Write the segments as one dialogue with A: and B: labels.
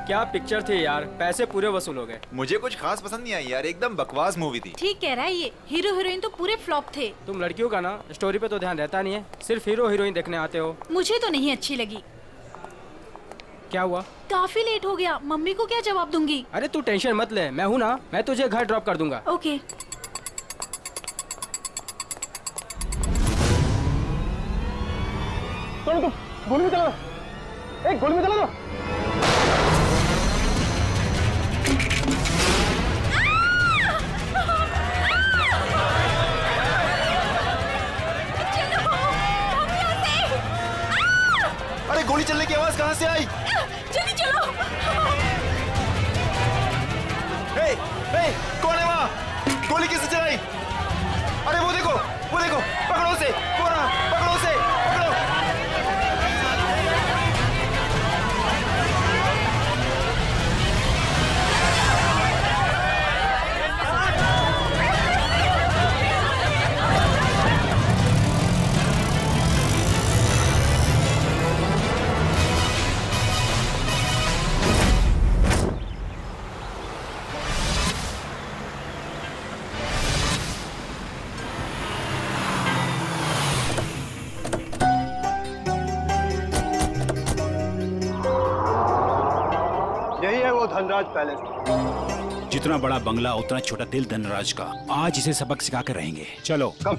A: क्या पिक्चर थी यार, पैसे पूरे वसूल हो गए।
B: मुझे कुछ खास पसंद नहीं आई यार, एकदम बकवास मूवी थी।
C: ठीक कह रहा है ये, हीरो हीरोइन तो पूरे फ्लॉप थे।
A: तुम लड़कियों का ना स्टोरी पे तो ध्यान रहता नहीं है, सिर्फ हीरो हीरोइन देखने आते हो।
C: मुझे तो नहीं अच्छी लगी।
A: क्या हुआ?
C: काफी लेट हो गया, मम्मी को क्या जवाब दूंगी?
A: अरे तू टेंशन मत ले, मैं हूँ ना, मैं तुझे घर ड्रॉप कर दूंगा।
C: ओके।
D: तो गोली में चला, एक गोली में चला दो।
B: अरे गोली चलने की आवाज कहाँ से आई?
C: जल्दी चलो।
B: हे, हे, कौन है वहाँ? गोली किसने चलाई? अरे वो देखो, पकड़ो उसे, कौन है? पकड़ो उसे, पकड़ो।
D: यही है वो धनराज पैलेस।
E: जितना बड़ा बंगला उतना छोटा दिल धनराज का। आज इसे सबक सिखा कर रहेंगे। चलो
D: कम।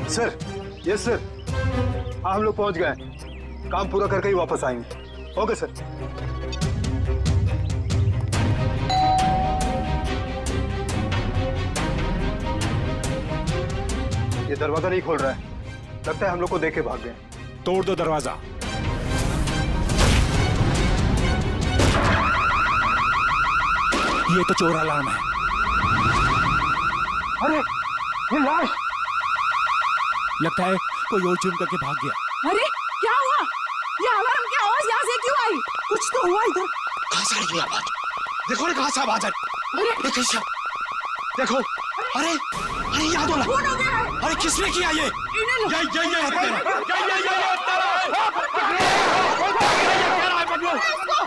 D: सर, यस सर, हाँ हम लोग पहुंच गए। काम पूरा करके ही वापस आएंगे। Okay sir. ये दरवाजा नहीं खोल रहा है, लगता है हम लोग को देख के भाग गए।
E: तोड़ दो दरवाजा। ये तो चोर अलार्म है।
D: अरे ये लाश!
E: लगता है कोई और जुर्म करके भाग गया।
F: अरे क्या हुआ? ये अलार्म की आवाज यहाँ से क्यों आई? कुछ तो हुआ इधर।
G: कहाँ से आई ये आवाज? देखो ना कहाँ से आवाज आई।
F: अरे
G: देखो, अरे अरे याद होला।
F: कौन हो गया है?
G: अरे किसने किया ये?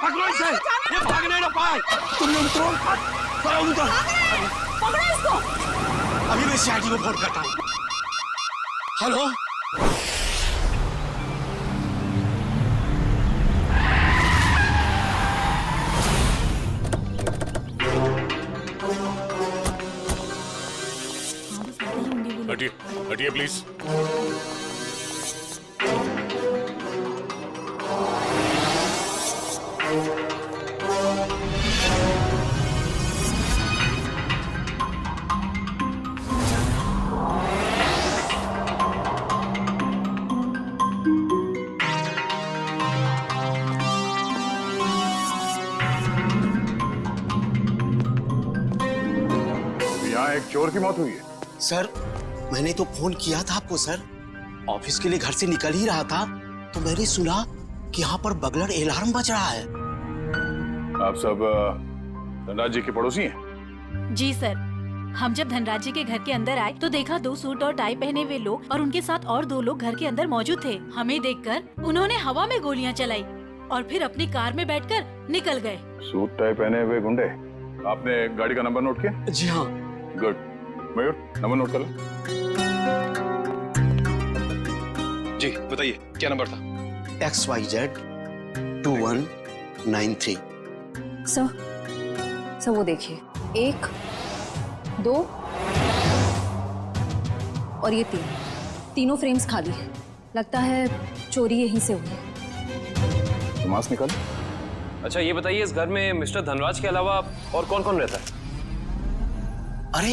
G: पकड़ो इसे, ये भागने ना पाए। तुम लोग उतरो, उतरो।
F: पकड़ो इसको।
G: अभी मैं सीआईडी को फोन करता हूँ। हेलो,
H: हटिए हटिए प्लीज।
D: यहाँ एक चोर की मौत हुई है।
G: सर मैंने तो फोन किया था आपको सर। ऑफिस के लिए घर से निकल ही रहा था तो मैंने सुना कि यहाँ पर बगलर अलार्म बज रहा है।
D: आप सब धनराज जी के पड़ोसी हैं?
C: जी सर, हम जब धनराज जी के घर के अंदर आए तो देखा 2 सूट और टाई पहने हुए लोग और उनके साथ और 2 लोग घर के अंदर मौजूद थे। हमें देखकर उन्होंने हवा में गोलियां चलाई और फिर अपनी कार में बैठकर निकल गए।
D: सूट टाई पहने हुए गुंडे। आपने गाड़ी का नंबर नोट किया?
G: जी हाँ।
D: गुड। मयूर, नंबर नोट कर लो।
H: जी बताइए क्या नंबर था?
G: XYZ 2193।
F: सर वो देखिए, 1 2 और ये 3, तीनों फ्रेम्स खाली है। लगता है चोरी यहीं से हुई है।
D: मास्क निकाल।
H: अच्छा ये बताइए, इस घर में मिस्टर धनराज के अलावा और कौन कौन रहता है?
G: अरे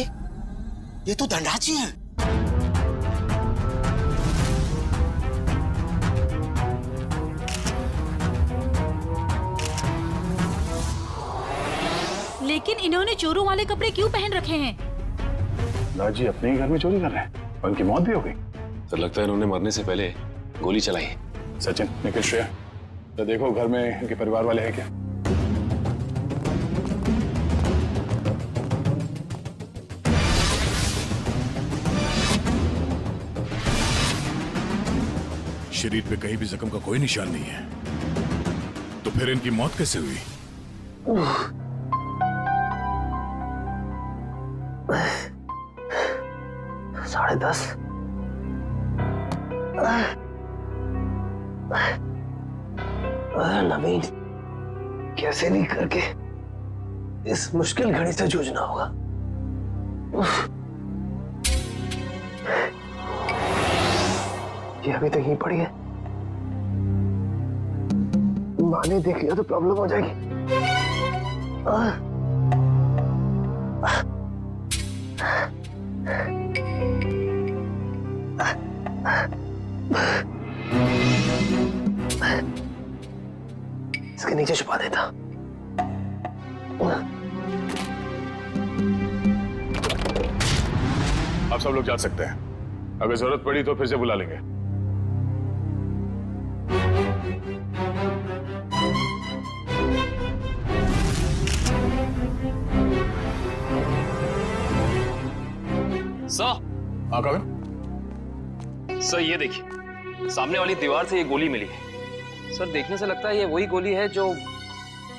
G: ये तो धनराज जी हैं।
C: लेकिन इन्होंने चोरों वाले कपड़े क्यों पहन रखे हैं?
D: धनराज जी अपने ही घर में चोरी कर रहे हैं और उनकी मौत भी हो गई।
H: तो लगता है इन्होंने मरने से पहले गोली चलाई है।
D: सचिन, निखिल, श्रेया, तो देखो घर में इनके परिवार वाले हैं क्या?
I: शरीर पे कहीं भी जख्म का कोई निशान नहीं है, तो फिर इनकी मौत कैसे हुई?
G: साढ़े 10। नवीन, कैसे भी करके इस मुश्किल घड़ी से जूझना होगा। ये अभी तक ही पड़ी है, माँ ने देख लिया तो प्रॉब्लम हो जाएगी। इसके नीचे छुपा देता।
I: आप सब लोग जा सकते हैं, अगर जरूरत पड़ी तो फिर से बुला लेंगे।
H: सर,
I: हाँ कविन?
H: सर ये देखिए, सामने वाली दीवार से ये गोली मिली है। सर देखने से लगता है ये वही गोली है जो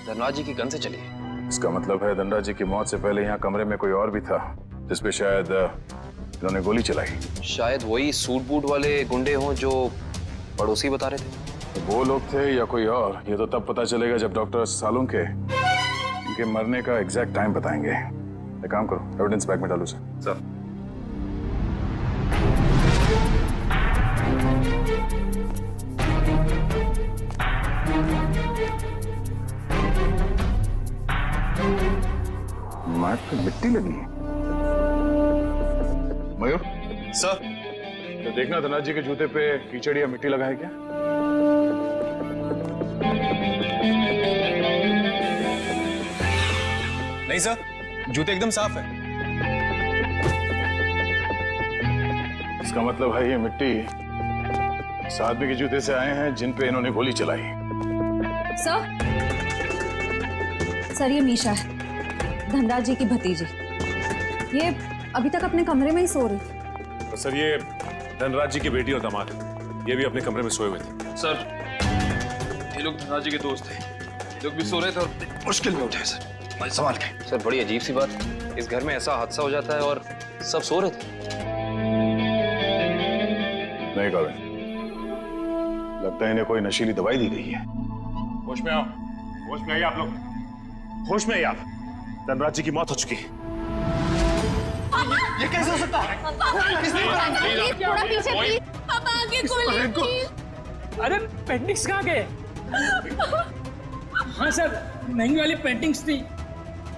H: धनराज जी की गन से चली है।
I: इसका मतलब है धनराज जी की मौत से पहले यहाँ कमरे में कोई और भी था जिसपे शायद इन्होंने गोली चलाई।
H: शायद वही सूट बूट वाले गुंडे हों जो पड़ोसी बता रहे थे।
I: तो वो लोग थे या कोई और, ये तो तब पता चलेगा जब डॉक्टर सालुंग के इनके मरने का एग्जैक्ट टाइम बताएंगे। एक काम करो, एविडेंस बैग में डालो सर। मैट पे मिट्टी लगी है। मयूर
B: सर,
I: तो देखना धनराज जी के जूते पे कीचड़ या मिट्टी लगा है क्या?
B: नहीं सर, जूते एकदम साफ है।
I: इसका मतलब है ये मिट्टी इस आदमी के जूते से आए हैं जिन पे इन्होंने गोली चलाई।
F: सर ये मीशा है, धनराज जी की भतीजी। ये अभी तक अपने कमरे में ही सो रही थी।
J: तो सर ये धनराज जी की बेटी और दामाद है, ये भी अपने कमरे में सोए हुए थे।
H: सर ये लोग धनराज जी के दोस्त थे, ये लोग भी सो रहे थे और मुश्किल में उठे सर, भाई संभाल के। सर बड़ी अजीब सी बात, इस घर में ऐसा हादसा हो जाता है और सब सो रहे थे।
I: नहीं कविन, लगता है इन्हें कोई नशीली दवाई दी गई है।
J: होश में आओ, होश में आइए आप लोग, होश में आइए आप। धनराज जी की मौत हो चुकी है।
B: ये कैसे हो सकता है?
C: थोड़ा पीछे प्लीज। पापा आगे खोलिए।
A: अरे पेंटिंग्स कहाँ गए? हाँ सर, महंगी वाली पेंटिंग्स थी।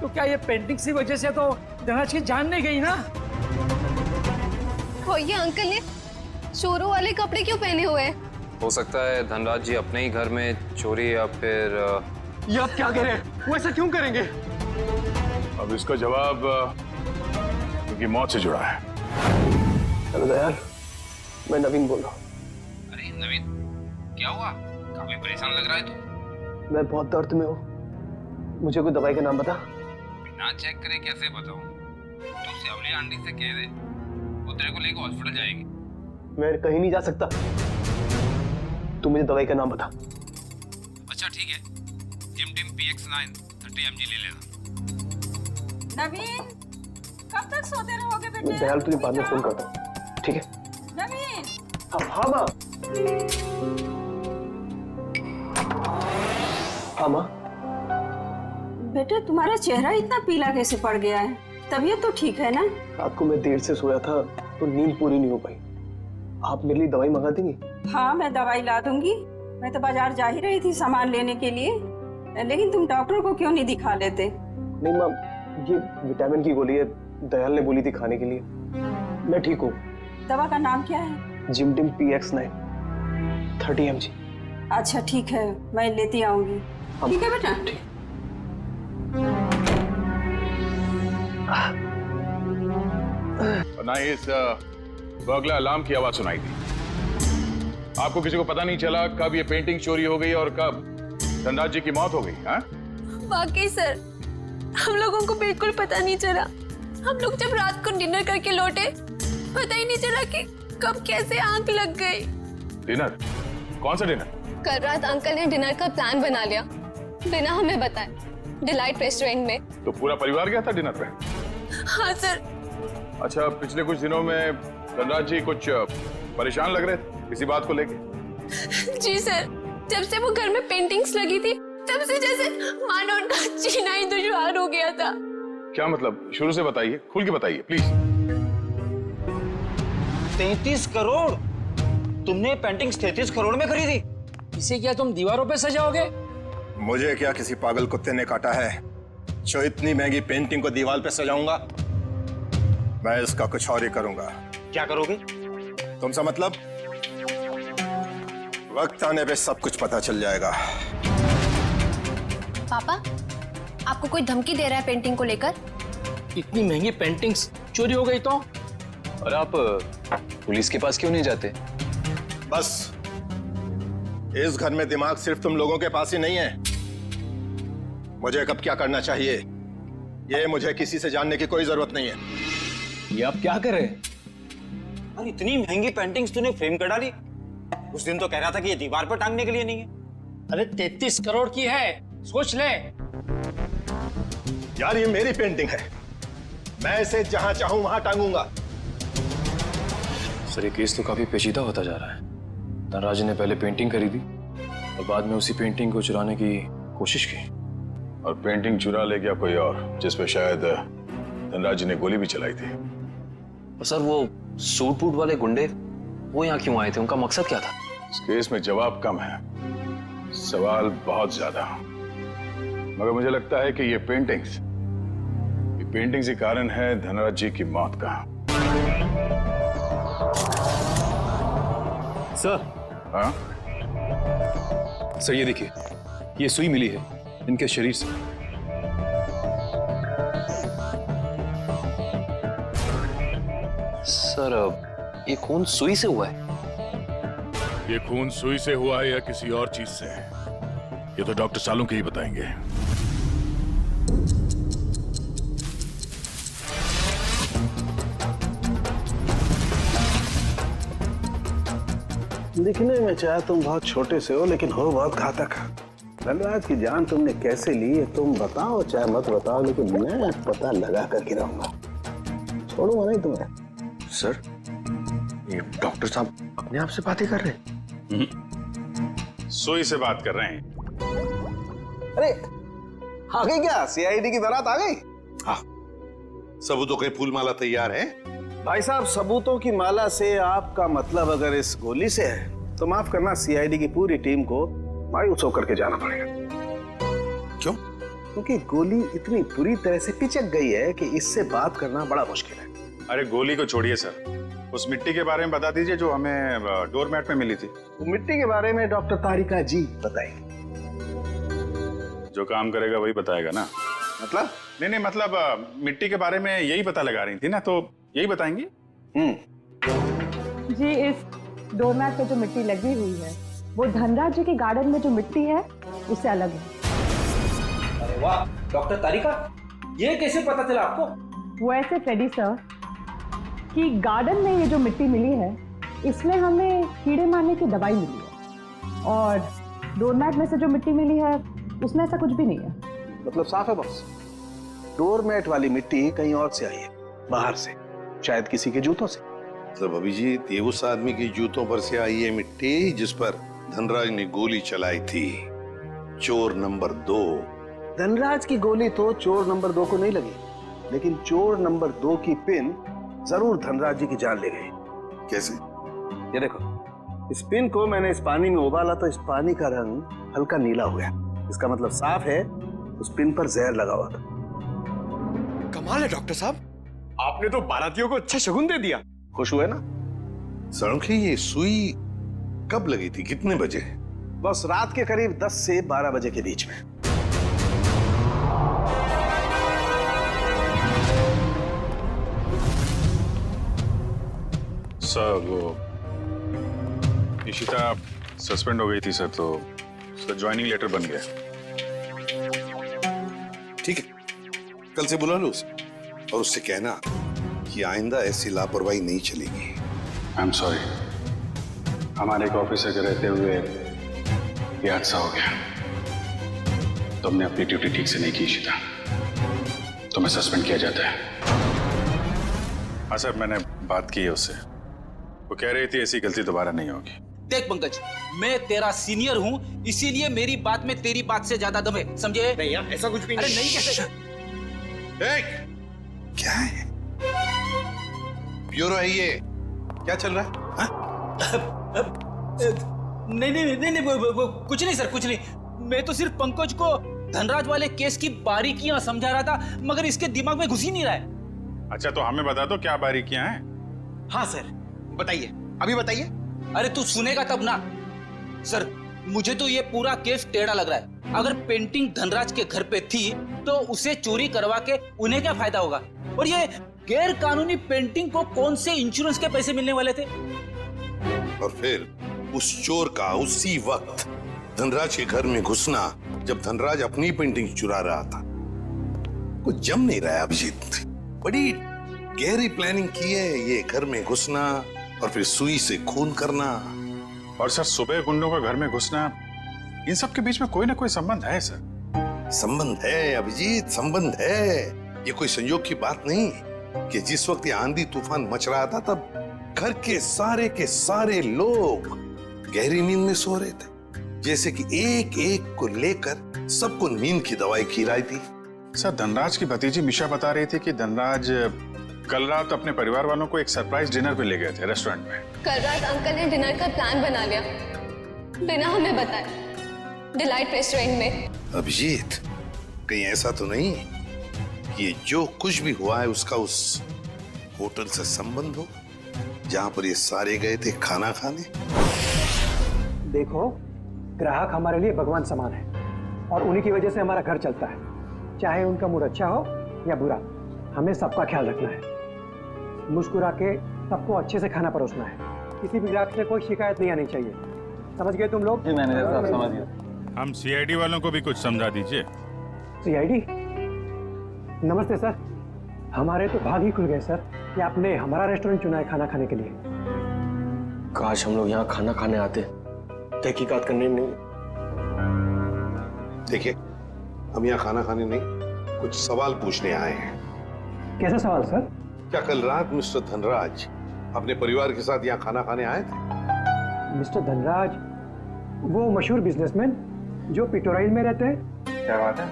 A: तो क्या ये पेंटिंग्स की वजह से तो धनराज की जान नहीं गई ना?
K: और ये अंकल ने चोरों वाले कपड़े क्यों पहने हुए हैं?
H: हो सकता है धनराज जी अपने ही घर में चोरी या फिर
B: ये आप क्या कह रहे हैं? वो ऐसा क्यों करेंगे?
I: अब इसका जवाब उनकी मौत से जुड़ा है।
G: हेलो दयाल, मैं नवीन बोल रहा हूँ।
H: अरे नवीन, क्या हुआ? काफी परेशान लग रहा है तू।
G: मैं बहुत दर्द में हूँ, मुझे कोई दवाई का नाम बता।
H: बिना चेक करे कैसे बताऊं? तू सेवली आंटी से कह दे, वो तेरे को लेकर हॉस्पिटल जाएगी।
G: मैं कहीं नहीं जा सकता, तू मुझे दवाई का नाम बता।
H: अच्छा ठीक है, जिमटिम PX9 30 mg ले लेना।
C: नवीन, कब तक सोते रहोगे बेटे?
G: दयाल तुझे बाद में फोन करता हूँ, ठीक है?
C: नवीन,
G: हाँ माँ। हाँ माँ।
C: बेटे तुम्हारा चेहरा इतना पीला कैसे पड़ गया है? तबीयत तो ठीक है ना?
G: रात को मैं देर से सोया था तो नींद पूरी नहीं हो पाई। आप मेरे लिए दवाई मंगा देंगी?
C: हाँ मैं दवाई ला दूंगी। मैं तो बाजार जा ही रही थी सामान लेने के लिए, लेकिन तुम डॉक्टर को क्यों नहीं दिखा लेते?
G: नहीं माँ, ये विटामिन की गोली है, दयाल ने बोली थी खाने के लिए। मैं ठीक हूँ।
C: दवा का नाम क्या है?
G: जिमटिम PX9 30 mg।
C: अच्छा ठीक है, मैं लेती आऊंगी। ठीक है बेटा?
G: ठीक।
I: ना इस बगला अलार्म की आवाज सुनाई थी। आपको किसी को पता नहीं चला कब ये पेंटिंग चोरी हो गई और कब धनराज जी की मौत हो गई? हाँ?
K: वाकई सर, हम लोगों को बिल्कुल पता नहीं चला। हम लोग जब रात को डिनर करके लौटे, पता ही नहीं चला कि कब कैसे आंख लग गई।
I: डिनर? कौन सा डिनर?
K: कल रात अंकल ने डिनर का प्लान बना लिया बिना हमें बताए, डिलाइट रेस्टोरेंट में।
I: तो पूरा परिवार गया था डिनर पे?
K: हाँ सर।
I: अच्छा, पिछले कुछ दिनों में धनराज जी कुछ परेशान लग रहे थे किसी बात को लेके?
K: जी सर, जब से वो घर में पेंटिंग्स लगी थी तब से जैसे मानो उनका जीना ही दुश्वार हो गया था।
I: क्या मतलब? शुरू से बताइए, खुल के बताइए प्लीज।
G: 33 करोड़? तुमने पेंटिंग्स 33 करोड़ में खरीदी?
A: इसे क्या तुम दीवारों पे सजाओगे?
D: मुझे क्या किसी पागल कुत्ते ने काटा है जो इतनी महंगी पेंटिंग को दीवार पे सजाऊंगा? मैं इसका कुछ और ही करूंगा।
G: क्या करोगे?
D: तुमसे मतलब? वक्त आने पे सब कुछ पता चल जाएगा।
K: पापा, आपको कोई धमकी दे रहा है पेंटिंग को लेकर?
A: इतनी महंगी पेंटिंग्स चोरी हो गई तो?
H: और आप पुलिस के पास क्यों नहीं जाते?
D: बस, इस घर में दिमाग सिर्फ तुम लोगों के पास ही नहीं है। मुझे कब क्या करना चाहिए ये मुझे किसी से जानने की कोई जरूरत नहीं है।
G: ये आप क्या कर रहे हैं? अरे इतनी महंगी पेंटिंग्स तूने फ्रेम कर डाली? उस दिन तो कह रहा था कि ये दीवार पर टांगने के लिए नहीं है।
A: अरे 33 करोड़ की है, सोच ले।
D: यार ये मेरी पेंटिंग है, मैं इसे जहां चाहूं वहां टांगूंगा।
H: सर, ये केस तो काफी पेचीदा होता जा रहा है। धनराज जी ने पहले पेंटिंग खरीदी और बाद में उसी पेंटिंग को चुराने की कोशिश की,
I: और पेंटिंग चुरा ले गया कोई और, जिसपे शायद धनराज जी ने गोली भी चलाई थी।
H: और सर, वो सूट बूट वाले गुंडे वो यहाँ क्यों आए थे? उनका मकसद क्या था?
I: इस केस में जवाब कम है, सवाल बहुत ज्यादा। मगर मुझे लगता है कि ये पेंटिंग्स ही कारण है धनराज जी की मौत का।
J: सर।
I: हाँ?
H: सर, ये देखिए, ये सुई मिली है इनके शरीर से। सर, ये खून सुई से हुआ है?
I: ये खून सुई से हुआ है या किसी और चीज से, ये तो डॉक्टर सालुंके ही बताएंगे।
L: दिखने में चाहे तुम बहुत छोटे से हो, लेकिन हो बहुत घातक। धनराज की जान तुमने कैसे ली है तुम बताओ, चाहे मत बताओ, लेकिन मैं पता लगा कर गिराऊंगा, छोड़ूंगा नहीं तुम्हें।
J: सर, ये डॉक्टर साहब अपने आप से बातें कर रहे हैं?
I: सुई से बात कर रहे हैं।
L: अरे आ गई क्या? सीआईडी की बारात आ गई?
J: हाँ, सबूतों के फूल माला तैयार है।
L: भाई साहब, सबूतों की माला से आपका मतलब अगर इस गोली से है तो माफ करना, सीआईडी की पूरी टीम को मायूस होकर के जाना पड़ेगा।
J: क्यों?
L: क्योंकि गोली इतनी बुरी तरह से पिचक गई है कि इससे बात करना बड़ा मुश्किल है।
I: अरे गोली को छोड़िए सर, उस मिट्टी के बारे में बता दीजिए जो हमें डोरमैट में मिली थी।
L: तो मिट्टी के बारे में डॉक्टर तारिका जी बताएंगे।
I: जो काम करेगा वही बताएगा ना?
L: मतलब?
I: नहीं, मतलब मिट्टी के बारे में यही पता लगा रही थी ना, तो यही बताएंगी।
M: जी, इस डोरमैट पे जो मिट्टी लगी हुई है वो धनराज जी के गार्डन में जो मिट्टी है उससे अलग है।
G: अरे वाह, डॉक्टर तारिका, ये कैसे पता चला आपको?
M: वो ऐसे फ्रेडी सर कि गार्डन में ये जो मिट्टी मिली है इसमें हमें कीड़े मारने की दवाई मिली है, और डोरमैट में से जो मिट्टी मिली है उसमें ऐसा कुछ भी नहीं है।
L: मतलब साफ है बॉस, डोरमैट वाली मिट्टी कहीं और से आई है, बाहर से, शायद किसी के जूतों से।
J: मतलब अभिजीत, ये उस आदमी की जूतों पर से आई है मिट्टी जिस पर धनराज ने गोली चलाई थी, चोर नंबर 2।
L: धनराज की गोली तो चोर नंबर 2 को नहीं लगी, लेकिन चोर नंबर 2 की पिन जरूर धनराज जी की जान ले गई।
J: कैसे?
L: ये देखो, इस पिन को मैंने इस पानी में उबाला तो इस पानी का रंग हल्का नीला हो गया। इसका मतलब साफ है उस पिन पर जहर लगा हुआ था।
B: कमाल है डॉक्टर साहब, आपने तो बारातियों को अच्छा शगुन दे दिया।
L: खुश हुए ना?
J: सड़ों ये सुई कब लगी थी, कितने बजे?
L: बस रात के करीब 10 से 12 बजे के बीच में।
I: सर, वो इशिता सस्पेंड हो गई थी सर, तो उसका ज्वाइनिंग लेटर बन गया।
J: ठीक है, कल से बुला लो उसे और उससे कहना कि आइंदा ऐसी लापरवाही नहीं चलेगी।
I: I am sorry. हमारे एक ऑफिसर के रहते हुए ये हादसा हो गया। तुमने अपनी ड्यूटी ठीक से नहीं की ईशिता, तुम्हें सस्पेंड किया जाता है। हाँ सर, मैंने बात की है उससे। वो कह रही थी ऐसी गलती दोबारा नहीं होगी।
N: देख पंकज, मैं तेरा सीनियर हूँ, इसीलिए मेरी बात में तेरी बात से ज्यादा दम है, समझे?
B: नहीं यार, ऐसा कुछ भी
N: अरे नहीं कैसे?
J: क्या है? ब्यूरो है ये? क्या चल रहा है?
N: नहीं, वो कुछ नहीं सर, कुछ नहीं। मैं तो सिर्फ पंकज को धनराज वाले केस की बारीकियां समझा रहा था, मगर इसके दिमाग में घुस ही नहीं रहा है।
I: अच्छा, तो हमें बता दो क्या बारीकियां हैं?
N: हाँ सर,
B: बताइए, अभी बताइए।
N: अरे तू सुनेगा तब ना। सर, मुझे तो ये पूरा केस टेढ़ा लग रहा है। अगर पेंटिंग धनराज के घर पे थी तो उसे चोरी करवा के उन्हें क्या फायदा होगा? और ये गैर कानूनी पेंटिंग को कौन से इंश्योरेंस के पैसे मिलने वाले थे?
J: और फिर उस चोर का उसी वक्त धनराज के घर में घुसना, जब धनराज अपनी पेंटिंग चुरा रहा था। कुछ जम नहीं रहा है अभिजीत। बड़ी गहरी प्लानिंग की है ये घर में घुसना और फिर सुई से खून करना।
I: और सर, सुबह गुंडों का घर में घुसना, इन सब के बीच में कोई ना कोई संबंध है सर।
J: संबंध है अभिजीत, संबंध है। ये कोई संयोग की बात नहीं कि जिस वक्त ये आंधी तूफान मच रहा था तब घर के सारे लोग गहरी नींद में सो रहे थे, जैसे कि एक एक को लेकर सबको नींद की दवाई खिलाई थी।
I: सर, धनराज की भतीजी मिशा बता रही थी कि धनराज कल रात अपने परिवार वालों को एक सरप्राइज डिनर पे ले गए थे रेस्टोरेंट में।
K: कल रात अंकल ने डिनर का प्लान बना लिया बिना हमें बताए, डिलाइट रेस्टोरेंट में।
J: अभिजीत, कहीं ऐसा तो नहीं ये जो कुछ भी हुआ है उसका उस होटल से संबंध हो जहां पर ये सारे गए थे खाना खाने?
O: देखो, ग्राहक हमारे लिए भगवान समान है और उन्हीं की वजह से हमारा घर चलता है। चाहे उनका मूड अच्छा हो या बुरा, हमें सबका ख्याल रखना है। मुस्कुरा के सबको अच्छे से खाना परोसना है। किसी भी ग्राहक से कोई शिकायत नहीं आनी चाहिए। समझ गए तुम लोग?
I: जी मैनेजर साहब, समझ गए। हम सीआईडी वालों को भी कुछ समझा दीजिए।
O: सीआईडी? नमस्ते सर। हमारे तो भाग ही खुल गए सर कि आपने हमारा रेस्टोरेंट चुना है खाना खाने के लिए।
G: काश हम लोग यहाँ खाना खाने आते, तहकीकात करने नहीं।
J: देखिए, हम यहाँ खाना खाने नहीं, कुछ सवाल पूछने आए हैं।
O: कैसा सवाल सर?
J: क्या कल रात मिस्टर धनराज अपने परिवार के साथ यहाँ खाना खाने आए थे?
O: मिस्टर धनराज वो मशहूर बिजनेसमैन जो पिटोराइल में रहते हैं।
I: क्या बात है?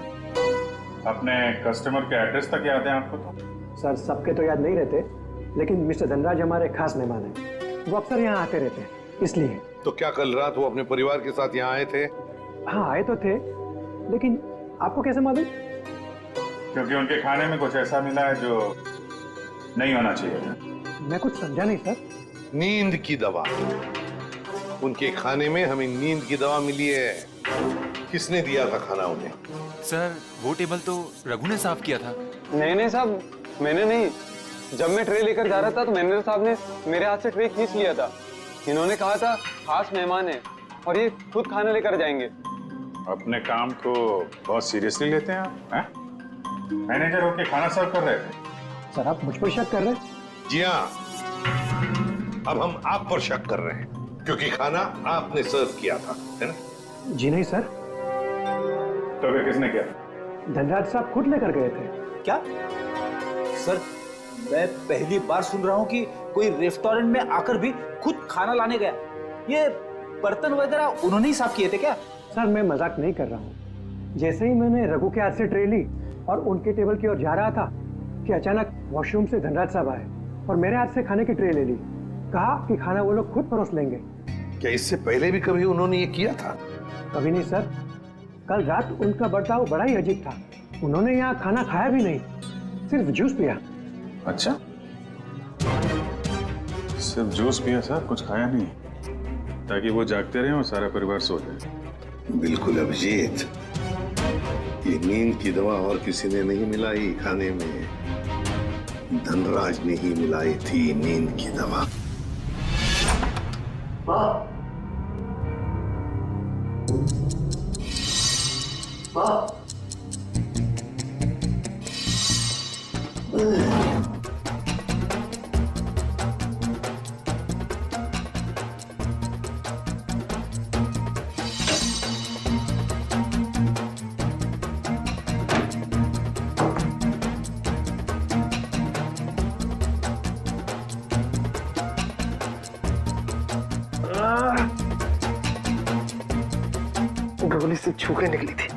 I: अपने कस्टमर के एड्रेस तक याद है आपको? तो
O: सर, सबके तो याद नहीं रहते, लेकिन मिस्टर धनराज हमारे खास मेहमान हैं। वो अक्सर यहाँ आते रहते हैं, इसलिए।
J: तो क्या कल रात वो अपने परिवार के साथ यहाँ आए थे?
O: हाँ, आए तो थे, लेकिन आपको कैसे मालूम?
I: क्योंकि उनके खाने में कुछ ऐसा मिला है जो नहीं होना चाहिए।
O: मैं कुछ समझा नहीं सर।
J: नींद की दवा। उनके खाने में हमें नींद की दवा मिली है। किसने दिया था खाना उन्हें?
H: सर, वो टेबल तो रघु ने साफ किया था।
P: नहीं साहब, मैंने नहीं। जब मैं ट्रे लेकर जा रहा था तो मैनेजर साहब ने मेरे हाथ से ट्रे खींच लिया था। इन्होंने कहा था खास मेहमान है और ये खुद खाना लेकर जाएंगे।
I: अपने काम को बहुत सीरियसली लेते हैं आप, हैं? मैनेजर होके खाना सर्व कर रहे थे।
O: सर, आप मुझ पर शक कर रहे हैं?
J: जी हाँ, अब हम आप पर शक कर रहे हैं क्योंकि खाना आपने सर्व किया था, है ना?
O: जी नहीं सर।
I: तो फिर किसने किया?
O: धनराज साहब खुद लेकर गए थे।
N: क्या? सर, मैं पहली बार सुन रहा हूँ कि कोई रेस्टोरेंट में आकर भी खुद खाना लाने गया। ये बर्तन वगैरह उन्होंने ही साफ किए थे क्या?
O: सर, मैं मजाक नहीं कर रहा हूँ। जैसे ही मैंने रघु के हाथ से ट्रे ली और उनके टेबल की ओर जा रहा था कि अचानक वॉशरूम से धनराज साहब आए और मेरे हाथ से खाने की ट्रे ले ली। कहा कि खाना वो लोग खुद परोस लेंगे।
J: क्या इससे पहले भी कभी उन्होंने ये किया था?
O: कभी नहीं सर। कल रात उनका बर्ताव बड़ा ही अजीब था। उन्होंने यहाँ खाना खाया भी नहीं, सिर्फ जूस पिया।
I: अच्छा, सिर्फ जूस पिया सर, कुछ खाया नहीं, ताकि वो जागते रहे और सारा परिवार सो जाए।
J: बिल्कुल अभिजीत, ये नींद की दवा और किसी ने नहीं मिलाई खाने में, धनराज ने ही मिलाई थी नींद की दवा।
L: गोली से छू के निकली थी,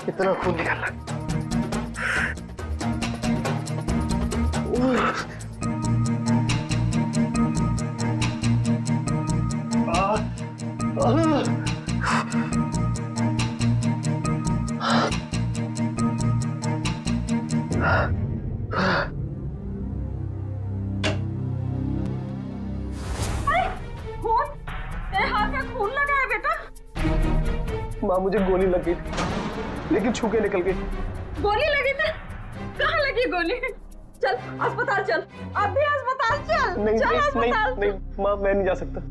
L: इतना खून निकाला। माँ मुझे गोली लग गई थी, लेकिन छू के निकल गई।
M: गोली लगी थी? कहाँ लगी गोली? चल अस्पताल चल, अब भी अस्पताल चल।
L: नहीं
M: चल
L: नहीं
M: अस्पताल।
L: नहीं माँ, मैं नहीं जा सकता।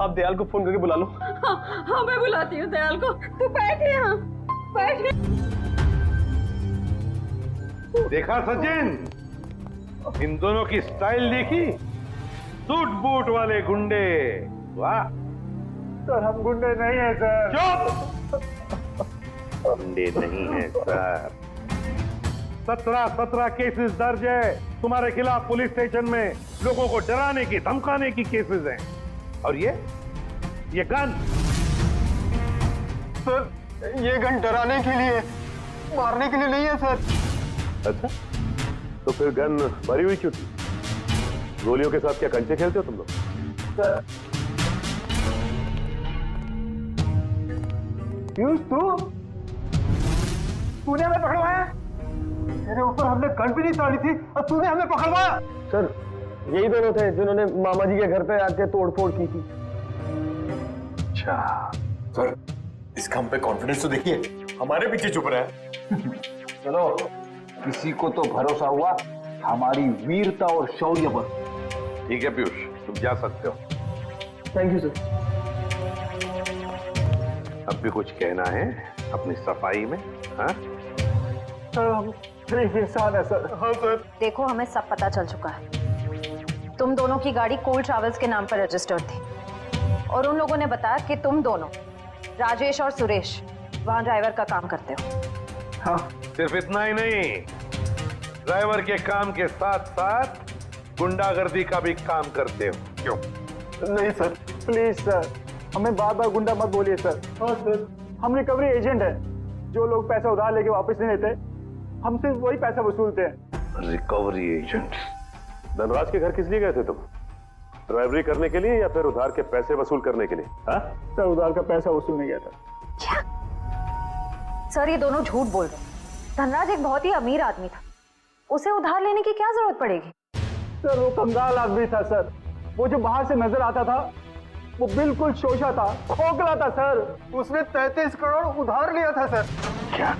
L: आप दयाल को फोन करके बुला लो।
M: हाँ मैं बुलाती हूँ दयाल को। तू बैठ यहाँ, बैठ।
Q: देखा सचिन, इन दोनों की स्टाइल देखी? सूट बूट वाले गुंडे। वाह
L: सर, हम गुंडे नहीं है सर।
Q: चुप! गुंडे नहीं है सर। 17 केसेस दर्ज है तुम्हारे खिलाफ पुलिस स्टेशन में। लोगों को डराने की धमकाने की केसेस हैं। और ये गन?
L: सर, ये गन डराने के लिए, मारने के लिए नहीं है सर।
Q: अच्छा, तो फिर गन भरी हुई क्यों थी? गोलियों के साथ क्या कंचे खेलते हो तुम लोग?
L: सर, पीयूष तूने हमें पकड़वाया? तेरे ऊपर हमने गन भी नहीं ताड़ी थी और तूने हमें पकड़वाया? सर, यही दोनों थे जिन्होंने मामा जी के घर पे आके तोड़फोड़ की थी।
B: अच्छा सर, इसका हम पे कॉन्फिडेंस तो देखिए, हमारे पीछे चुप रहा है।
G: चलो, किसी को तो भरोसा हुआ हमारी वीरता और शौर्य पर।
Q: ठीक है पीयूष, तुम जा सकते हो।
L: Thank you sir.
Q: अब भी कुछ कहना है अपनी सफाई में? हाँ
L: सर, हम इंसान है सर। हाँ सर।
F: देखो, हमें सब पता चल चुका है। तुम दोनों की गाड़ी कोल ट्रैवल्स के नाम पर रजिस्टर्ड थी और उन लोगों ने बताया कि तुम दोनों, राजेश और सुरेश, वहां ड्राइवर का काम करते हो।
Q: हाँ। सिर्फ इतना ही नहीं, ड्राइवर के काम के साथ साथ गुंडागर्दी का भी काम करते हो। क्यों?
L: नहीं सर, प्लीज सर, हमें बार बार गुंडा मत बोलिए सर। हाँ सर, हम रिकवरी एजेंट हैं। जो लोग पैसा उधार लेके वापस नहीं देते, हम सिर्फ वही पैसा वसूलते हैं।
Q: Recovery agent? धनराज के घर किस लिए गए थे तुम? ड्राइवरी करने के लिए या फिर उधार के पैसे वसूल करने के लिए? हाँ?
L: सर, उधार का पैसा वसूलने गया था।
F: क्या? सर, ये दोनों झूठ बोल रहे हैं। धनराज एक बहुत ही अमीर आदमी था, उसे उधार लेने की क्या जरूरत पड़ेगी?
L: सर, वो कंगाल आदमी था सर। वो जो बाहर से नजर आता था, वो बिल्कुल शोषा था, खोखला था सर। उसने 33 करोड़ उधार लिया था सर।
Q: क्या?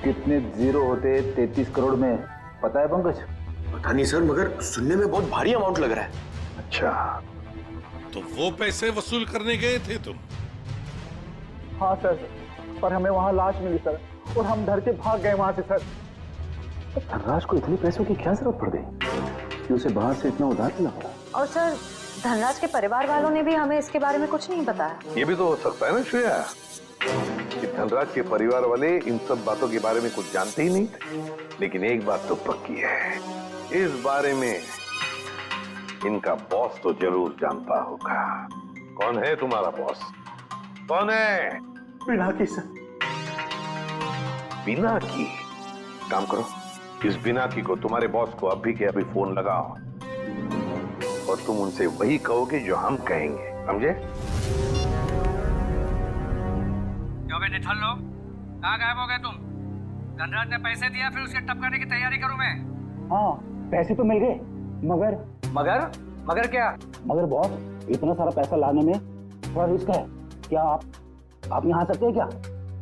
G: कितने जीरो होते 33 करोड़ में, पता है पंकज?
B: पता नहीं सर, मगर सुनने में बहुत भारी अमाउंट लग रहा है।
Q: अच्छा,
J: तो वो पैसे वसूल करने गए थे तुम?
L: हाँ सर, पर हमें वहां लाश मिली सर और हम डर के भाग गए वहां से सर।
G: धनराज को इतने पैसों की क्या जरूरत पड़ गई कि उसे बाहर से इतना उधार लेना पड़ा?
F: और सर, धनराज के परिवार वालों ने भी हमें इसके बारे में कुछ नहीं बताया।
Q: ये भी तो हो सकता है ना श्रेया, कि धनराज के परिवार वाले इन सब बातों के बारे में कुछ जानते ही नहीं थे। लेकिन एक बात तो पक्की है, इस बारे में इनका बॉस तो जरूर जानता होगा। कौन है तुम्हारा बॉस? कौन है?
L: पिनाकी सर।
Q: पिनाकी? काम करो, इस पिनाकी को तुम्हारे बॉस को अभी के अभी फोन लगाओ और तुम उनसे वही कहोगे जो हम कहेंगे, समझे?
A: क्यों बे निठल्ल लोग, कहाँ गायब हो गए तुम? धनराज ने पैसे दिया, फिर उसके टपकाने की तैयारी करूं मैं।
O: हाँ, पैसे तो मिल गए, मगर
A: मगर क्या?
O: मगर बॉस, इतना सारा पैसा लाने में थोड़ा रिस्क है। क्या आप यहाँ आ सकते हैं क्या?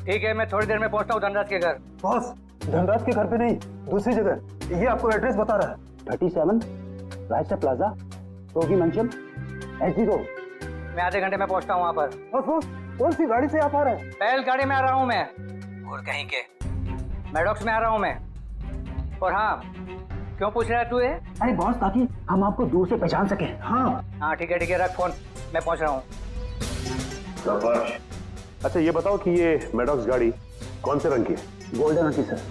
A: ठीक है, मैं थोड़ी देर में पहुंचता हूँ धनराज के घर।
L: बॉस, धनराज के घर पे नहीं, दूसरी जगह। ये आपको एड्रेस बता रहा है।
O: 37 रायसा प्लाजा, रोगी मंचम, एसडी रोड।
A: मैं आधे घंटे में पहुंचता हूँ वहाँ पर।
L: बॉस, कौन सी गाड़ी से आप आ रहे हैं?
A: बैल गाड़ी में आ रहा हूँ मैं। और कहीं के मैडॉक्स में आ रहा हूँ मैं। और हाँ, क्यों पूछ रहा है तू ये?
O: अरे बॉस, ताकि हम आपको दूर से पहचान सके।
A: हाँ ठीक है, रख फोन, मैं पहुंच रहा हूँ।
Q: अच्छा ये बताओ कि ये मैडॉक्स गाड़ी कौन से रंग की है?
O: गोल्डन रंग की सर।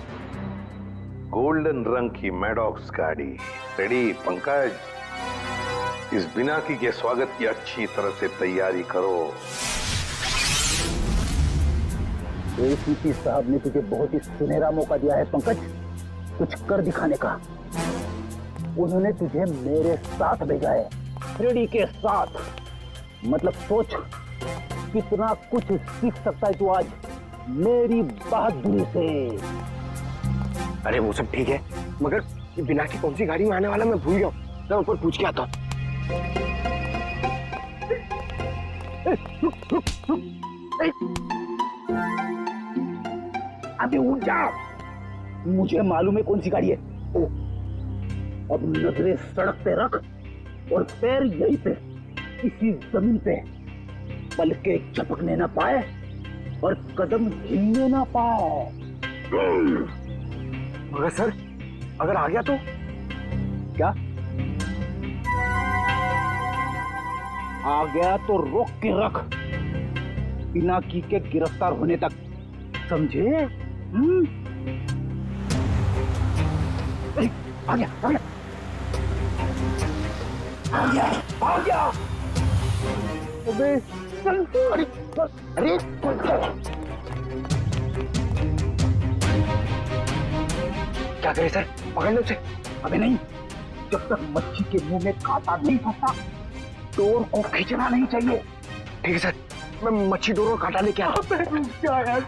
Q: गोल्डन रंग की मैडॉक्स गाड़ी। रेडी पंकज? इस बिनाकी के स्वागत की अच्छी तरह से तैयारी करो।
L: एसीपी साहब ने तुझे बहुत ही सुनहरा मौका दिया है पंकज, कुछ कर दिखाने का। उन्होंने तुझे मेरे साथ भेजा है, फ्रेडी के साथ। मतलब सोच कितना कुछ सीख सकता है तू आज मेरी बहादुरी से।
O: अरे वो सब ठीक है, मगर ये बिना की कौन सी गाड़ी में आने वाला मैं भूल गया हूँ। मैं ऊपर पूछ के आता हूँ।
L: अबे उठ जा, मुझे मालूम है कौन सी गाड़ी है। ओ, अब नजरें सड़क पे रख और पैर यहीं पे इसी जमीन पे, पलके झपकने ना पाए और कदम हिलने ना पाए।
O: मगर सर अगर आ गया तो
L: क्या? आ गया तो रोक के रख, बिना की के गिरफ्तार होने तक, समझे? आ गया, आ गया, आ गया, आ गया। अबे चल, अरे अरे
O: क्या करे सर, पकड़ लो उसे।
L: अबे नहीं, जब तक मच्छी के मुंह में कांटा नहीं फंसता डोर को खींचना नहीं चाहिए।
O: ठीक है सर, मैं मच्छी डोर और कांटा लेके आता हूँ।
L: क्या यार,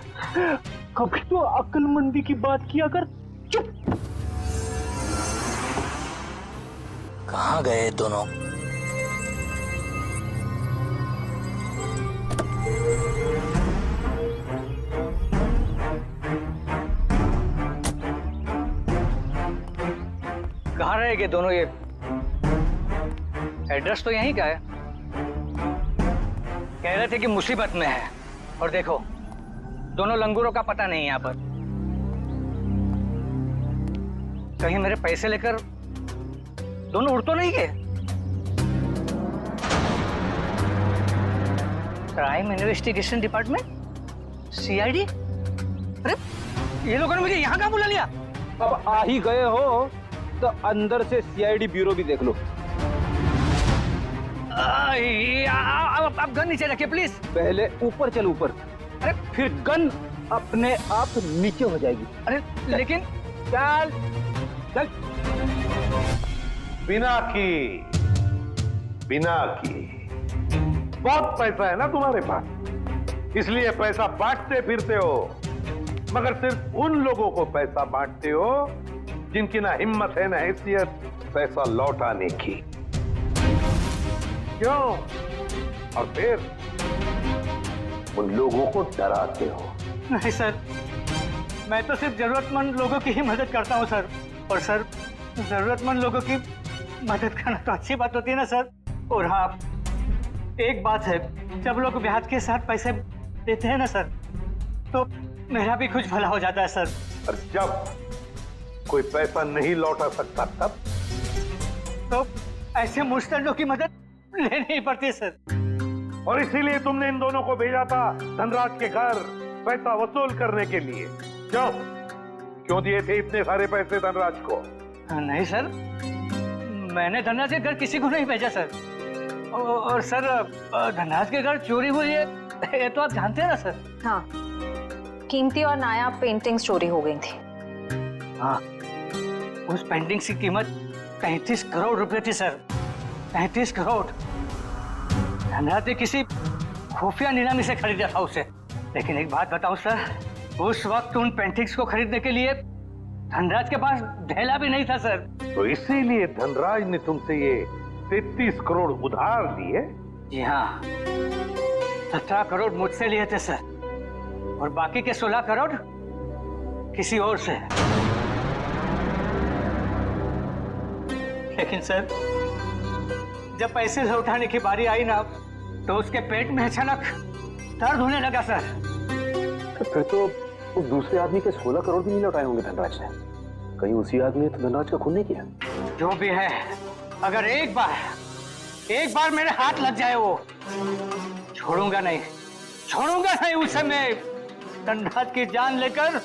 L: कभी तो अक्लमंदी की बात किया कर। चुप।
G: कहाँ गए दोनों?
A: कहाँ रहेंगे दोनों? ये एड्रेस तो यहीं का है। कह रहे थे कि मुसीबत में है, और देखो दोनों लंगूरों का पता नहीं यहाँ पर। कहीं मेरे पैसे लेकर दोनों उड़ तो नहीं गए? Crime investigation department, CID? अरे ये लोगों ने मुझे यहाँ कहाँ बुला लिया?
N: अब आ ही गए हो तो अंदर से सीआईडी ब्यूरो भी देख लो।
A: आप गन नीचे रखिए प्लीज।
N: पहले ऊपर चल, ऊपर।
A: अरे
N: फिर गन अपने आप नीचे हो जाएगी।
A: अरे लेकिन
N: चल चल।
Q: बिना की बहुत पैसा है ना तुम्हारे पास, इसलिए पैसा बांटते फिरते हो, मगर सिर्फ उन लोगों को पैसा बांटते हो जिनकी ना हिम्मत है ना हैसियत पैसा लौटाने की। क्यों? और फिर उन लोगों को डराते हो।
A: नहीं सर, मैं तो सिर्फ जरूरतमंद लोगों की ही मदद करता हूँ सर। और सर, जरूरतमंद लोगों की मदद करना तो अच्छी बात होती है ना सर। और हाँ, एक बात है, जब लोग ब्याज के साथ पैसे देते हैं ना सर, तो मेरा भी कुछ भला हो जाता है सर।
Q: और जब कोई पैसा नहीं लौटा सकता तब
A: तो ऐसे मुश्तरों की मदद लेनी ही पड़ती है सर।
Q: और इसीलिए तुमने इन दोनों को भेजा था धनराज के घर पैसा वसूल करने के लिए। क्यों दिए थे इतने सारे पैसे धनराज को?
A: नहीं सर, मैंने धनराज के घर किसी को नहीं भेजा सर। और सर, धनराज के घर चोरी हुई है ये तो आप जानते हैं ना सर।
F: हाँ, कीमती और नायाब पेंटिंग्स चोरी हो गई थी।
A: हाँ, उस पेंटिंग की कीमत 35 करोड़ रुपए थी सर। 35 करोड़। धनराज ने किसी खुफिया नीलामी से खरीदा था उसे। लेकिन एक बात बताऊं सर, उस वक्त उन पेंटिंग्स को खरीदने के लिए धनराज के पास ढेला भी नहीं था सर।
Q: तो इसीलिए धनराज ने तुमसे ये 33 करोड़ उधार लिए?
A: जी हाँ, 17 करोड़ मुझसे लिए थे सर, और बाकी के 16 करोड़ किसी और से। लेकिन सर, जब पैसे लौटाने की बारी आई ना, तो उसके पेट में अचानक दर्द होने लगा सर।
L: तो फिर तो उस दूसरे आदमी के 16 करोड़ भी नहीं लौटाए होंगे धनराज ने। कहीं उसी आदमी ने तो धनराज का खून नहीं किया?
A: जो भी है, अगर एक बार मेरे हाथ लग जाए, वो छोड़ूंगा नहीं उसे। मैं धनराज की जान लेकर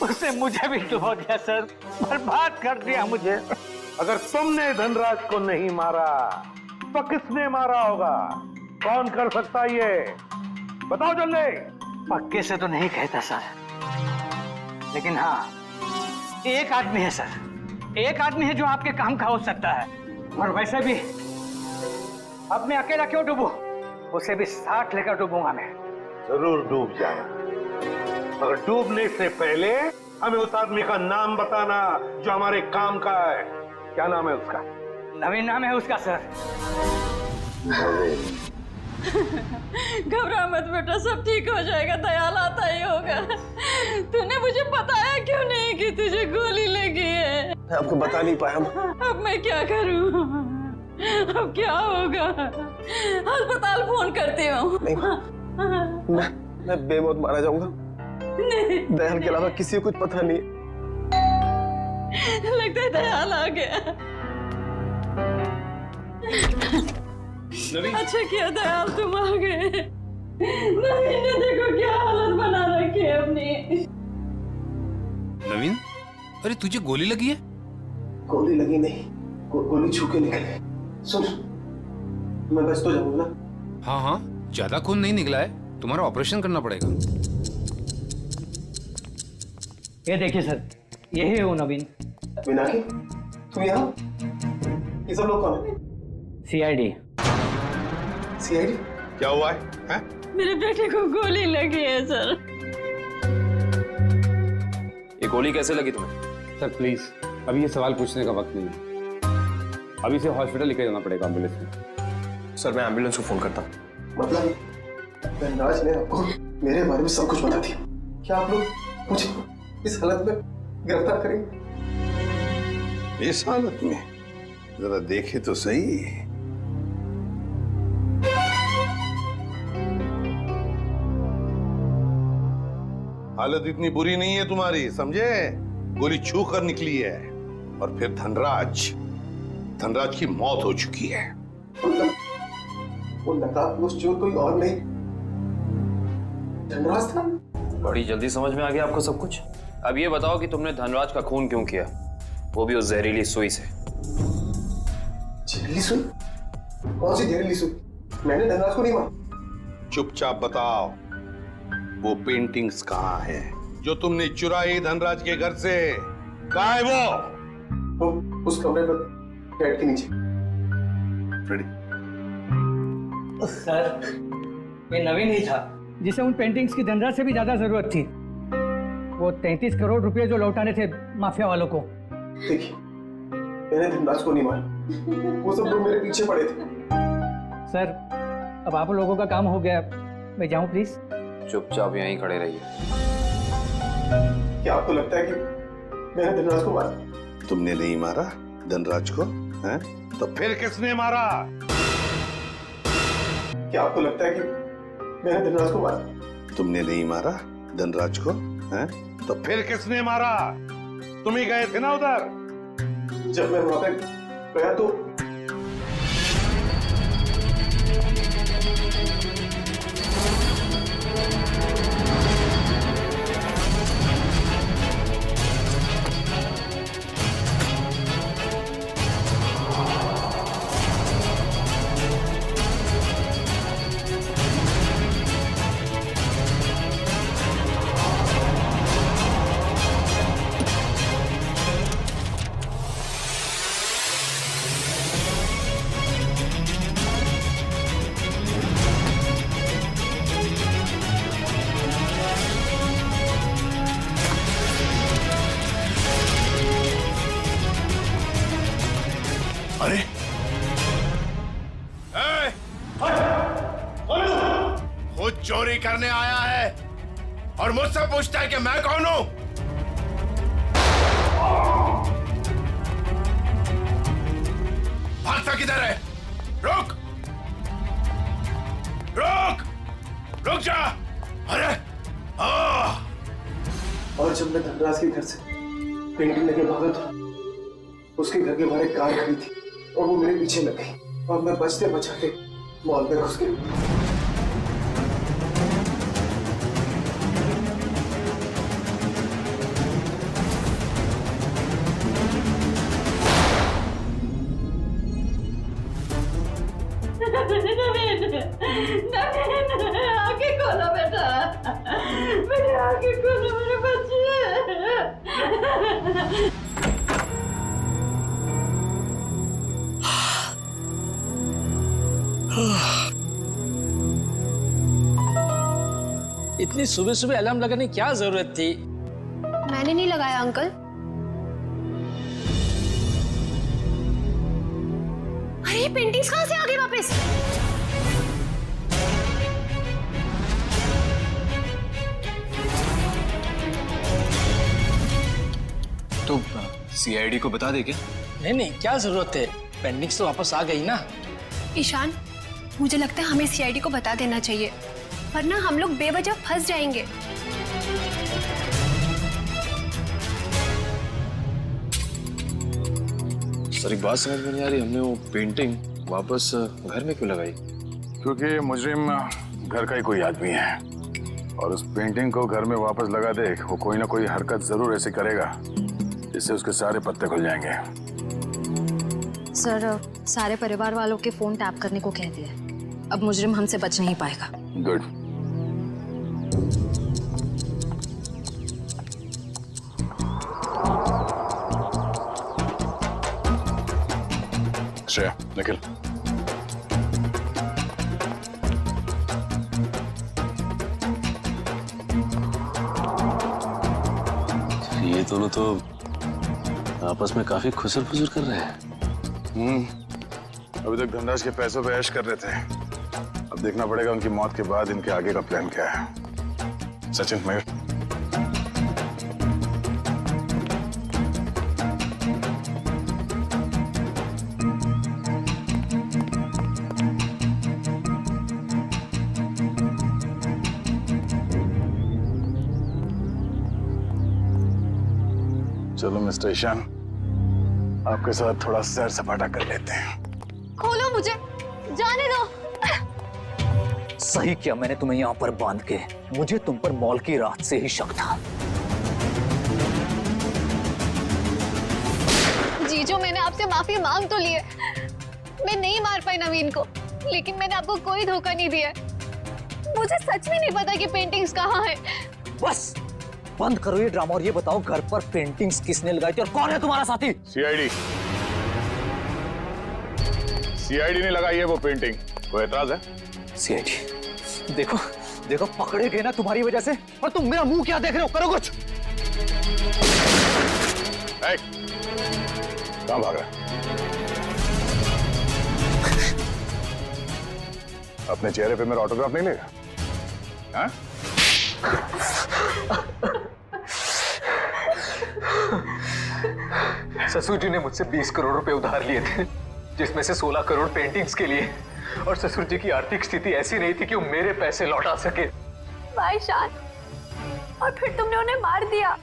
A: उसने मुझे भी डुबो दिया सर, बर्बाद कर दिया मुझे।
Q: अगर तुमने धनराज को नहीं मारा पुष्पा किसने मारा होगा? कौन कर सकता है ये? बताओ जल्दी।
A: पक्के से तो नहीं कहता सर, लेकिन हाँ, एक आदमी है सर, एक आदमी है जो आपके काम का हो सकता है। और वैसे भी अब मैं अकेला क्यों डूबूं? उसे भी साथ लेकर डूबूंगा मैं।
Q: जरूर डूब जाए, मगर डूबने से पहले हमें उस आदमी का नाम बताना जो हमारे काम का है। क्या नाम है उसका?
A: नवीन नाम है उसका सर।
R: घबरा मत बेटा, सब ठीक हो जाएगा, दयाल आता ही होगा। तूने मुझे बताया क्यों नहीं कि तुझे गोली लगी है?
L: मैं आपको बता नहीं पाया।
R: अब मैं क्या करूं? अब क्या होगा? अस्पताल फोन करती हूँ।
L: मैं बेमौत मारा जाऊंगा।
R: नहीं,
L: दयाल के अलावा किसी को कुछ पता नहीं।
R: लगता है दयाल आ गया। अच्छा किया दयाल तुम आ गए। नवीन ने देखो क्या हालत बना रखी है अपनी।
H: नवीन, अरे तुझे गोली लगी है?
L: गोली लगी नहीं, गोली छू के निकली। सुन, मैं बच तो जाऊंगा ना?
H: हाँ हाँ, ज्यादा खून नहीं निकला है, तुम्हारा ऑपरेशन करना पड़ेगा।
A: ये देखिए सर, यही है वो नवीन।
L: मीनाक्षी, तुम यहाँ? ये सब लोग कौन है?
A: सीआईडी।
L: सीआईडी?
Q: क्या हुआ है?
R: मेरे बेटे को गोली लगी है सर।
H: ये गोली कैसे लगी तुम्हें?
P: सर प्लीज, अभी ये सवाल पूछने का वक्त नहीं है। अभी से हॉस्पिटल लेकर जाना पड़ेगा एम्बुलेंस में।
G: सर मैं एम्बुलेंस को फोन करता हूँ।
L: मतलब धनराज ने आपको मेरे बारे में सब कुछ बता दिया? क्या आप लोग मुझे इस हालत में गिरफ्तार करेंगे?
J: इस हालत में जरा देखे तो सही। हालत इतनी बुरी नहीं है तुम्हारी, समझे? गोली छू कर निकली है और फिर धनराज की मौत हो चुकी है।
L: वो नकाबपोश चोर कोई और नहीं, धनराज था।
H: बड़ी जल्दी समझ में आ गया आपको सब कुछ। अब ये बताओ कि तुमने धनराज का खून क्यों किया, वो भी उस जहरीली सुई से।
L: जहरीली सुई? कौन सी जहरीली सुई? मैंने धनराज को नहीं मारा।
J: चुपचाप बताओ, वो पेंटिंग्स कहाँ है जो तुमने चुराई धनराज के घर से? कहाँ है वो?
L: उस कमरे पर बेड के नीचे।
J: फ्रेडी।
A: सर, ये नवीन ही था जिसे उन पेंटिंग्स की धनराज से भी ज्यादा जरूरत थी। वो 33 करोड़ रुपए जो लौटाने थे माफिया वालों को।
L: देखिए, मैंने धनराज को नहीं मारा, वो सब लोग मेरे पीछे पड़े थे।
A: सर, अब आप लोगों का काम हो गया, मैं जाऊं प्लीज?
H: चुपचाप यहीं खड़े रहिए।
L: क्या आपको लगता है कि मैंने धनराज को मारा?
J: तुमने नहीं मारा धनराज को, हैं? तो फिर किसने मारा?
L: क्या आपको लगता है कि मैंने धनराज को मारा?
J: तुमने नहीं मारा धनराज को, हैं? तो फिर किसने मारा? तुम ही गए थे ना उधर।
L: जब मैं वहां पे गया तो
J: अरे खुद चोरी करने आया है और मुझसे पूछता है कि मैं कौन हूं? भागता किधर है? रुक रुक रुक जा। अरे
L: और जब मैं धनराज के घर से पेंटिंग लेके भागा था, उसके घर के बाहर एक कार खड़ी थी और वो मेरे पीछे लग गई और मैं बचते बचाते मॉल में घुस गया।
R: नवीन आगे खोलो बेटा, मेरे आगे खोलो मेरे बच्चे।
S: इतनी सुबह सुबह अलार्म लगाने की क्या जरूरत थी?
K: मैंने नहीं लगाया अंकल। अरे ये पेंटिंग्स कहाँ से आ गई वापस?
H: तो सीआईडी को बता दे क्या?
S: नहीं, क्या जरूरत है? पेंटिंग्स तो वापस आ गई ना।
K: ईशान, मुझे लगता है हमें सीआईडी को बता देना चाहिए, वरना हम लोग बेवजह फंस जाएंगे।
H: सर एक बात समझ में नहीं आ रही, हमने वो पेंटिंग वापस घर में क्यों लगाई?
Q: क्योंकि मुजरिम घर का ही कोई आदमी है और उस पेंटिंग को घर में वापस लगा दे, वो कोई ना कोई हरकत जरूर ऐसे करेगा जिससे उसके सारे पत्ते खुल जाएंगे।
F: सर, सारे परिवार वालों के फोन टैप करने को कह दिया, अब मुजरिम हमसे बच नहीं पाएगा।
Q: गुड। श्रेया, निखिल,
I: ये दोनों तो आपस में काफी खुसर फुसर कर रहे हैं।
Q: अभी तक धनराज के पैसों पे ऐश कर रहे थे, अब देखना पड़ेगा उनकी मौत के बाद इनके आगे का प्लान क्या है। सचिन, मयूर, चलो मिस्टर ईशान, आपके साथ थोड़ा सैर सपाटा कर लेते हैं।
K: खोलो मुझे, जाने दो।
A: सही किया मैंने तुम्हें यहाँ पर बांध के, मुझे तुम पर मॉल की रात से ही शक था।
K: जीजू, मैंने आपसे माफी मांग तो ली है, मैं नहीं मार पाई नवीन को, लेकिन मैंने आपको कोई धोखा नहीं दिया। मुझे सच में नहीं पता कि पेंटिंग्स कहाँ है।
A: बस बंद करो ये ड्रामा और ये बताओ घर पर पेंटिंग्स किसने लगाई थी और कौन है तुम्हारा साथी?
Q: सीआईडी। सीआईडी ने लगाई है वो पेंटिंग, कोई एतराज है?
A: सीआईडी, देखो देखो पकड़े गए ना तुम्हारी वजह से, और तुम मेरा मुंह क्या देख रहे हो? करो कुछ।
Q: कहाँ भाग रहा है? अपने चेहरे पे मेरा ऑटोग्राफ नहीं लेगा? हाँ?
T: ससुर जी ने मुझसे 20 करोड़ रुपए उधार लिए थे, जिसमें से 16 करोड़ पेंटिंग्स के लिए, और ससुर जी की आर्थिक स्थिति ऐसी नहीं थी कि वो मेरे पैसे लौटा सके।
K: भाई शान, और फिर तुमने उन्हें मार दिया।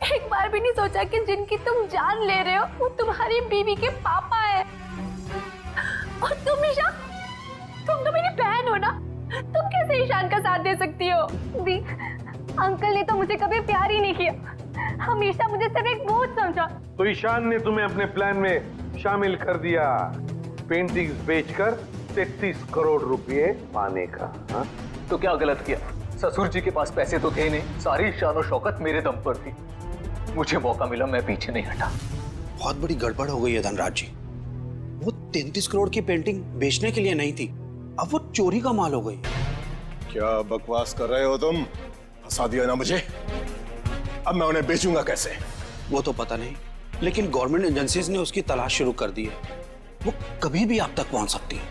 K: एक बार भी नहीं सोचा कि जिनकी तुम जान ले रहे हो वो तुम्हारी बीवी के पापा है। और तुम ईशान, तुम तो मेरी बहन हो ना, तुम कैसे ईशान का साथ दे सकती हो? दी, अंकल ने तो मुझे कभी प्यार ही नहीं किया, हमेशा मुझे सिर्फ एक बोझ समझा।
L: तो ईशान ने तुम्हें अपने प्लान में शामिल कर दिया, पेंटिंग्स बेचकर 33 करोड़ रुपए पाने का। हा?
T: तो क्या गलत किया? ससुर जी के पास पैसे तो थे नहीं, सारी शान और शौकत मेरे दम पर थी। मुझे मौका मिला, मैं पीछे नहीं हटा।
G: बहुत बड़ी गड़बड़ हो गई है धनराज जी। वो 33 करोड़ की पेंटिंग बेचने के लिए नहीं थी, अब वो चोरी का माल हो गई।
D: क्या बकवास कर रहे हो तुम? फंसा दिया ना मुझे, अब मैं उन्हें बेचूंगा कैसे?
G: वो तो पता नहीं, लेकिन गवर्नमेंट एजेंसीज ने उसकी तलाश शुरू कर दी है, वो कभी भी आप तक पहुंच सकती है।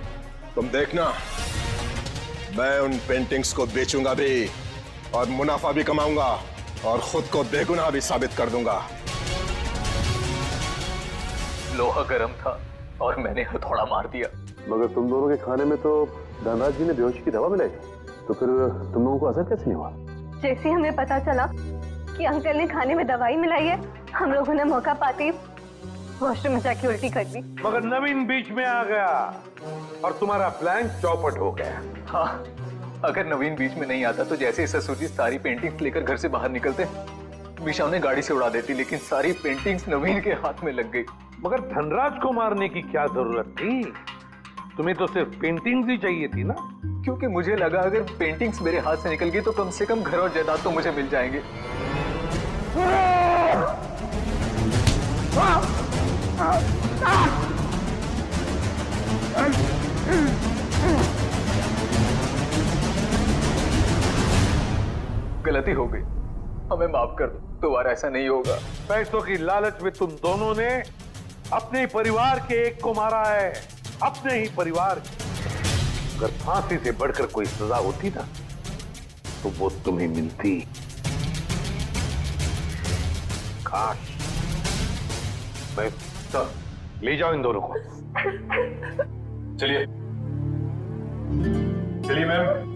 D: तुम देखना, मैं उन पेंटिंग्स को बेचूंगा भी और मुनाफा भी कमाऊंगा और खुद को बेगुनाह भी साबित कर दूंगा।
T: लोहा गर्म था और मैंने हथौड़ा मार दिया।
L: मगर तुम दोनों के खाने में तो धनराज जी ने बेहोशी की दवा मिलाई, तो फिर तुम लोगों को असर कैसे नहीं हुआ?
F: जैसे हमें पता चला कि अंकल ने खाने में दवाई मिलाई है, हम लोगों ने मौका पाते ही वॉशरूम में जाके उल्टी कर दी।
L: मगर नवीन बीच में आ गया और तुम्हारा प्लान चौपट हो गया।
T: हाँ, अगर नवीन बीच में नहीं आता तो जैसे ससुर जी सारी पेंटिंग्स लेकर घर से बाहर निकलते, मीशा उन्हें गाड़ी से उड़ा देती, लेकिन सारी पेंटिंग्स नवीन के हाथ में लग गई।
L: मगर धनराज को मारने की क्या जरूरत थी?
Q: तुम्हें तो सिर्फ पेंटिंग्स ही चाहिए थी ना?
T: क्योंकि मुझे लगा अगर पेंटिंग्स मेरे हाथ से निकल गई तो कम से कम घर और जायदाद तो मुझे मिल जाएंगे। गलती हो गई, हमें माफ कर दो, दोबारा ऐसा नहीं होगा।
Q: पैसों की लालच में तुम दोनों ने अपने परिवार के एक को मारा है, अपने ही परिवार के। अगर फांसी से बढ़कर कोई सजा होती ना तो वो तुम्हें मिलती। काश मैं ले जाओ इन दोनों को।
H: चलिए चलिए मैम।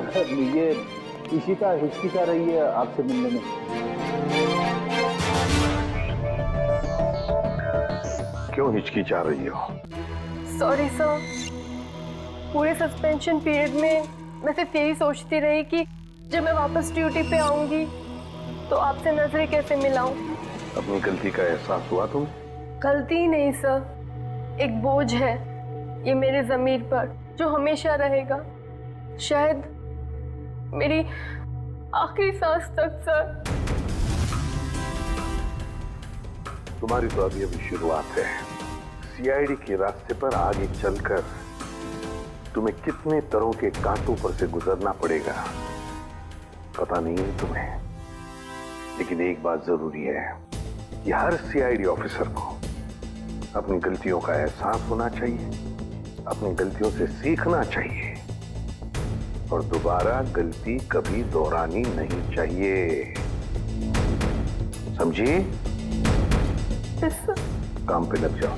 L: सर ये इशिता हिचकिचा रही है आपसे मिलने में।
Q: क्यों हिचकिचा रही हो?
K: सॉरी सर, पूरे सस्पेंशन पीरियड में मैं सिर्फ यही सोचती रही कि जब मैं वापस ड्यूटी पे आऊंगी तो आपसे नजरें कैसे मिलाऊं।
Q: अपनी गलती का एहसास हुआ तुम्हें?
K: गलती नहीं सर, एक बोझ है ये मेरे ज़मीर पर जो हमेशा रहेगा, शायद मेरी आखिरी सांस तक सर।
Q: तुम्हारी तो अभी अभी शुरुआत है। सीआईडी के रास्ते पर आगे चलकर तुम्हें कितने तरह के कांटों पर से गुजरना पड़ेगा पता नहीं है तुम्हें, लेकिन एक बात जरूरी है कि हर सीआईडी ऑफिसर को अपनी गलतियों का एहसास होना चाहिए, अपनी गलतियों से सीखना चाहिए और दोबारा गलती कभी दोहरानी नहीं चाहिए। समझी? काम पे लग जाओ।